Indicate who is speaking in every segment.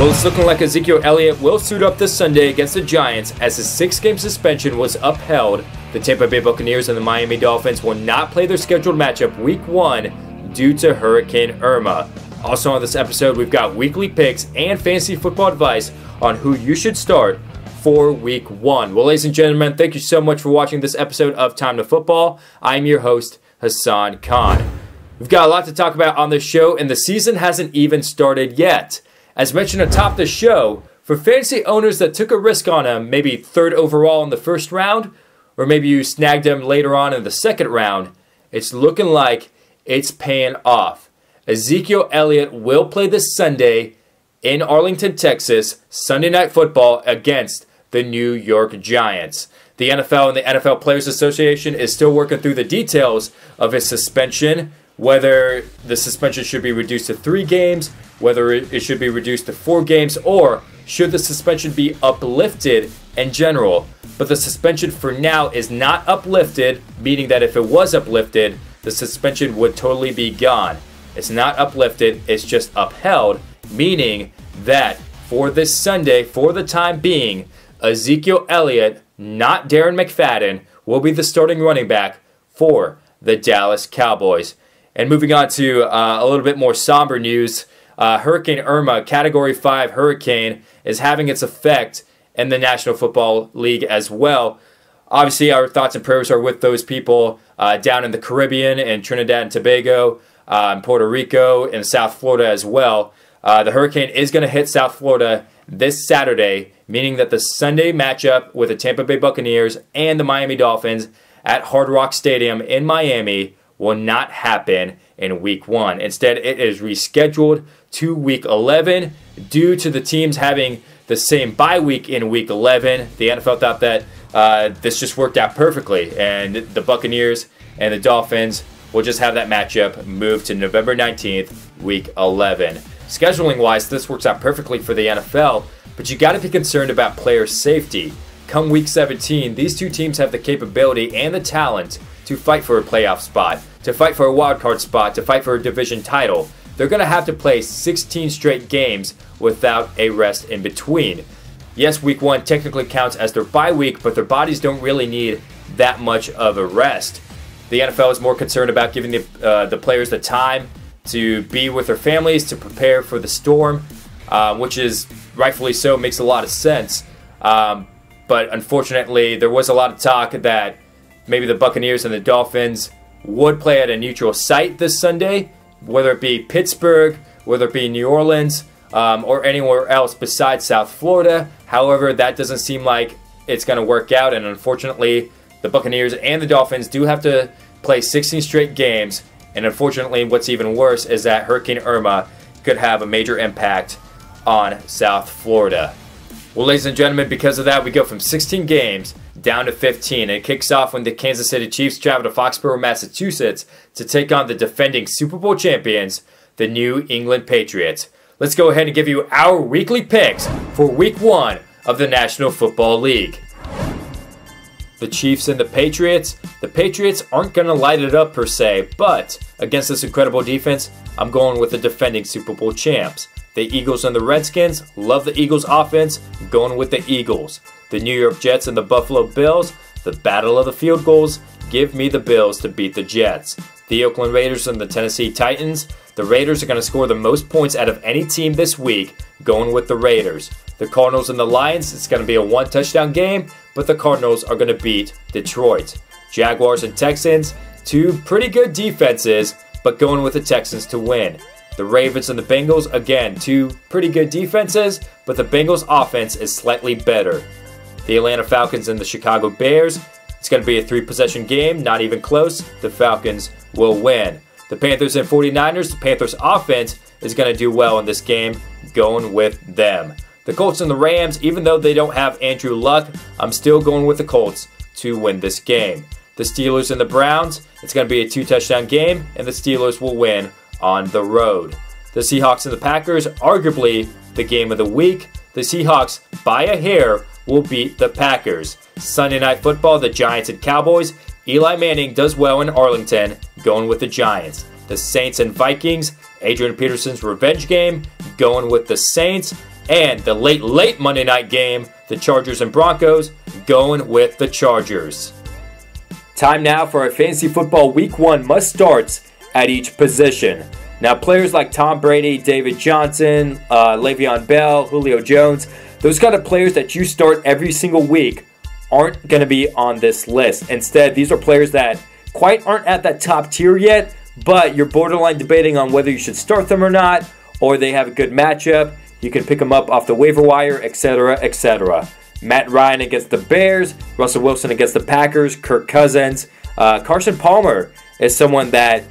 Speaker 1: Well, it's looking like Ezekiel Elliot will suit up this Sunday against the Giants as his 6-game suspension was upheld. The Tampa Bay Buccaneers and the Miami Dolphins will not play their scheduled matchup Week 1 due to Hurricane Irma. Also on this episode, we've got weekly picks and fantasy football advice on who you should start for Week 1. Well, ladies and gentlemen, thank you so much for watching this episode of Time to Football. I'm your host, Hassan Khan. We've got a lot to talk about on this show, and the season hasn't even started yet. As mentioned atop the show, for fantasy owners that took a risk on him, maybe 3rd overall in the first round, or maybe you snagged him later on in the 2nd round, it's looking like it's paying off. Ezekiel Elliot will play this Sunday in Arlington, Texas, Sunday Night Football against the New York Giants. The NFL and the NFL Players Association is still working through the details of his suspension, whether the suspension should be reduced to 3 games, whether it should be reduced to 4 games, or should the suspension be uplifted in general. But the suspension for now is not uplifted, meaning that if it was uplifted, the suspension would totally be gone. It's not uplifted, it's just upheld, meaning that for this Sunday, for the time being, Ezekiel Elliot, not Darren McFadden, will be the starting running back for the Dallas Cowboys. And moving on to a little bit more somber news, Hurricane Irma, Category 5 hurricane, is having its effect in the National Football League as well. Obviously, our thoughts and prayers are with those people down in the Caribbean and Trinidad and Tobago, in Puerto Rico, and South Florida as well. The hurricane is going to hit South Florida this Saturday, meaning that the Sunday matchup with the Tampa Bay Buccaneers and the Miami Dolphins at Hard Rock Stadium in Miami will not happen in Week 1. Instead, it is rescheduled to Week 11 due to the teams having the same bye week in Week 11. The NFL thought that this just worked out perfectly, and the Buccaneers and the Dolphins will just have that matchup moved to November 19th, Week 11. Scheduling-wise, this works out perfectly for the NFL, but you got to be concerned about player safety. Come Week 17, these two teams have the capability and the talent to fight for a playoff spot, to fight for a wildcard spot, to fight for a division title. They're going to have to play 16 straight games without a rest in between. Yes, Week 1 technically counts as their bye week, but their bodies don't really need that much of a rest. The NFL is more concerned about giving the players the time to be with their families, to prepare for the storm, which is rightfully so, makes a lot of sense. But unfortunately, there was a lot of talk that maybe the Buccaneers and the Dolphins would play at a neutral site this Sunday, whether it be Pittsburgh, whether it be New Orleans, or anywhere else besides South Florida. However, that doesn't seem like it's going to work out, and unfortunately, the Buccaneers and the Dolphins do have to play 16 straight games, and unfortunately, what's even worse is that Hurricane Irma could have a major impact on South Florida. Well, ladies and gentlemen, because of that, we go from 16 games down to 15. And it kicks off when the Kansas City Chiefs travel to Foxborough, Massachusetts to take on the defending Super Bowl champions, the New England Patriots. Let's go ahead and give you our weekly picks for Week 1 of the National Football League. The Chiefs and the Patriots aren't going to light it up per se, but against this incredible defense, I'm going with the defending Super Bowl champs. The Eagles and the Redskins, love the Eagles offense, I'm going with the Eagles. The New York Jets and the Buffalo Bills, the battle of the field goals, give me the Bills to beat the Jets. The Oakland Raiders and the Tennessee Titans, the Raiders are going to score the most points out of any team this week, going with the Raiders. The Cardinals and the Lions, it's going to be a 1-touchdown game, but the Cardinals are going to beat Detroit. Jaguars and Texans, 2 pretty good defenses, but going with the Texans to win. The Ravens and the Bengals, again, 2 pretty good defenses, but the Bengals offense is slightly better. The Atlanta Falcons and the Chicago Bears, it's going to be a 3-possession game, not even close. The Falcons will win. The Panthers and 49ers, the Panthers offense is going to do well in this game, going with them. The Colts and the Rams, even though they don't have Andrew Luck, I'm still going with the Colts to win this game. The Steelers and the Browns, it's going to be a 2-touchdown game, and the Steelers will win on the road. The Seahawks and the Packers, arguably the game of the week. The Seahawks, by a hair, will beat the Packers. Sunday Night Football, the Giants and Cowboys. Eli Manning does well in Arlington, going with the Giants. The Saints and Vikings, Adrian Peterson's revenge game, going with the Saints. And the late Monday night game, the Chargers and Broncos, going with the Chargers. Time now for our fantasy football week 1 must-starts at each position. Now, players like Tom Brady, David Johnson, Le'Veon Bell, Julio Jones, those kind of players that you start every single week aren't going to be on this list. Instead, these are players that quite aren't at that top tier yet, but you're borderline debating on whether you should start them or not, or they have a good matchup. You can pick them up off the waiver wire, etc., etc. Matt Ryan against the Bears, Russell Wilson against the Packers, Kirk Cousins. Carson Palmer is someone that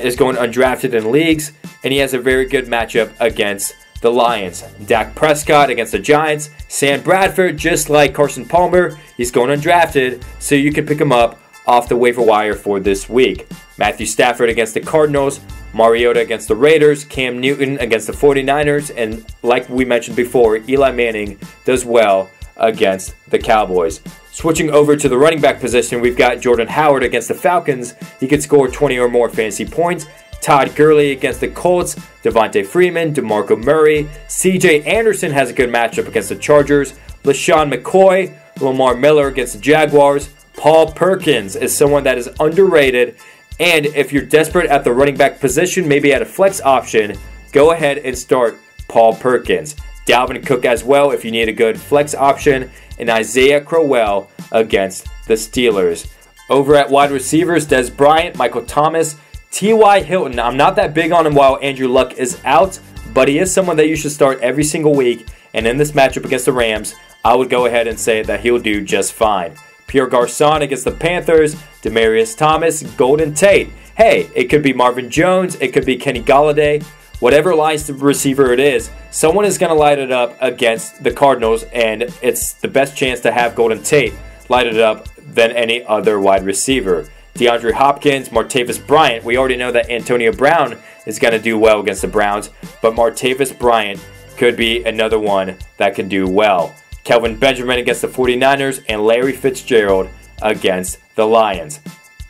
Speaker 1: is going undrafted in leagues, and he has a very good matchup against the Lions. Dak Prescott against the Giants. Sam Bradford, just like Carson Palmer, he's going undrafted, so you can pick him up off the waiver wire for this week. Matthew Stafford against the Cardinals, Mariota against the Raiders, Cam Newton against the 49ers, and like we mentioned before, Eli Manning does well against the Cowboys. Switching over to the running back position, we've got Jordan Howard against the Falcons. He could score 20 or more fantasy points. Todd Gurley against the Colts, Devontae Freeman, DeMarco Murray. CJ Anderson has a good matchup against the Chargers. LaShawn McCoy, Lamar Miller against the Jaguars. Paul Perkins is someone that is underrated. And if you're desperate at the running back position, maybe at a flex option, go ahead and start Paul Perkins. Dalvin Cook as well if you need a good flex option. And Isaiah Crowell against the Steelers. Over at wide receivers, Des Bryant, Michael Thomas, T.Y. Hilton. I'm not that big on him while Andrew Luck is out, but he is someone that you should start every single week. And in this matchup against the Rams, I would go ahead and say that he'll do just fine. Pierre Garçon against the Panthers, Demaryius Thomas, Golden Tate. Hey, it could be Marvin Jones, it could be Kenny Golladay. Whatever line's receiver it is, someone is going to light it up against the Cardinals, and it's the best chance to have Golden Tate light it up than any other wide receiver. DeAndre Hopkins, Martavis Bryant. We already know that Antonio Brown is going to do well against the Browns, but Martavis Bryant could be another one that can do well. Kelvin Benjamin against the 49ers, and Larry Fitzgerald against the Lions.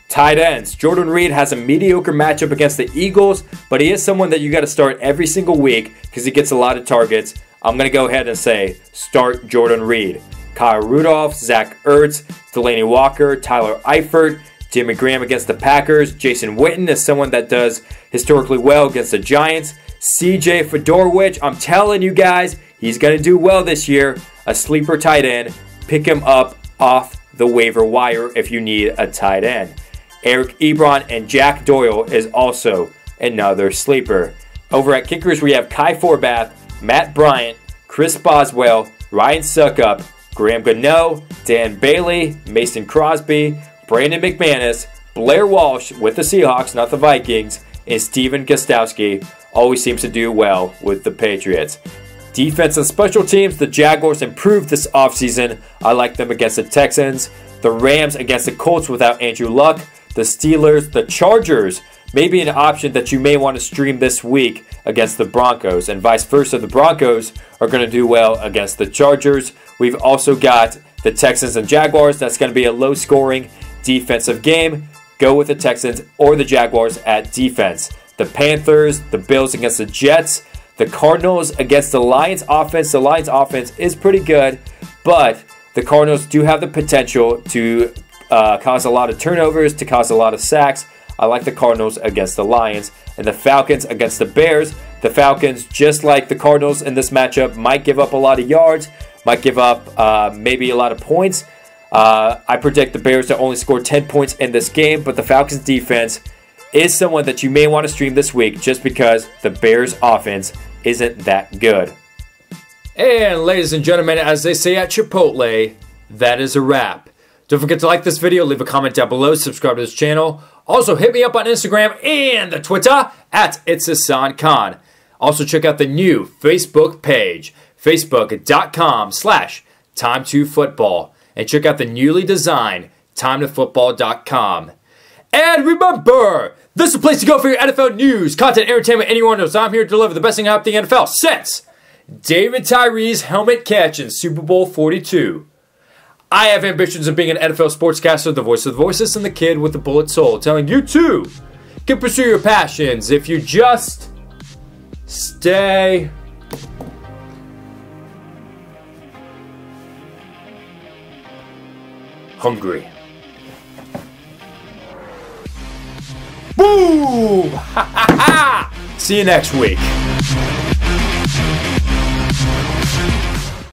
Speaker 1: Tight ends. Jordan Reed has a mediocre matchup against the Eagles, but he is someone that you got to start every single week because he gets a lot of targets. I'm going to go ahead and say start Jordan Reed. Kyle Rudolph, Zach Ertz, Delaney Walker, Tyler Eifert, Jimmy Graham against the Packers. Jason Witten is someone that does historically well against the Giants. CJ Fedorowicz, I'm telling you guys, he's going to do well this year. A sleeper tight end. Pick him up off the waiver wire if you need a tight end. Eric Ebron and Jack Doyle is also another sleeper. Over at kickers, we have Kai Forbath, Matt Bryant, Chris Boswell, Ryan Suckup, Graham Gano, Dan Bailey, Mason Crosby, Brandon McManus, Blair Walsh with the Seahawks, not the Vikings, and Steven Gostkowski always seems to do well with the Patriots. Defense and special teams, the Jaguars improved this offseason. I like them against the Texans. The Rams against the Colts without Andrew Luck. The Steelers, the Chargers, maybe an option that you may want to stream this week against the Broncos, and vice versa. The Broncos are going to do well against the Chargers. We've also got the Texans and Jaguars. That's going to be a low-scoring defensive game. Go with the Texans or the Jaguars at defense. The Panthers, the Bills against the Jets. The Cardinals against the Lions offense. The Lions offense is pretty good, but the Cardinals do have the potential to cause a lot of turnovers, to cause a lot of sacks. I like the Cardinals against the Lions. And the Falcons against the Bears. The Falcons, just like the Cardinals in this matchup, might give up a lot of yards, might give up maybe a lot of points. I predict the Bears to only score 10 points in this game, but the Falcons defense is someone that you may want to stream this week just because the Bears offense isn't that good. And ladies and gentlemen, as they say at Chipotle, that is a wrap. Don't forget to like this video, leave a comment down below, subscribe to this channel. Also, hit me up on Instagram and the Twitter at It's Hassan Khan. Also, check out the new Facebook page, facebook.com/Time2Football. And check out the newly designed TimeToFootball.com. And remember, this is the place to go for your NFL news, content, entertainment. Anyone knows I'm here to deliver the best thing out of the NFL since David Tyree's helmet catch in Super Bowl 42. I have ambitions of being an NFL sportscaster, the voice of the voiceless, and the kid with the bullet soul, telling you too can pursue your passions if you just stay hungry. Boom! Ha ha ha! See you next week.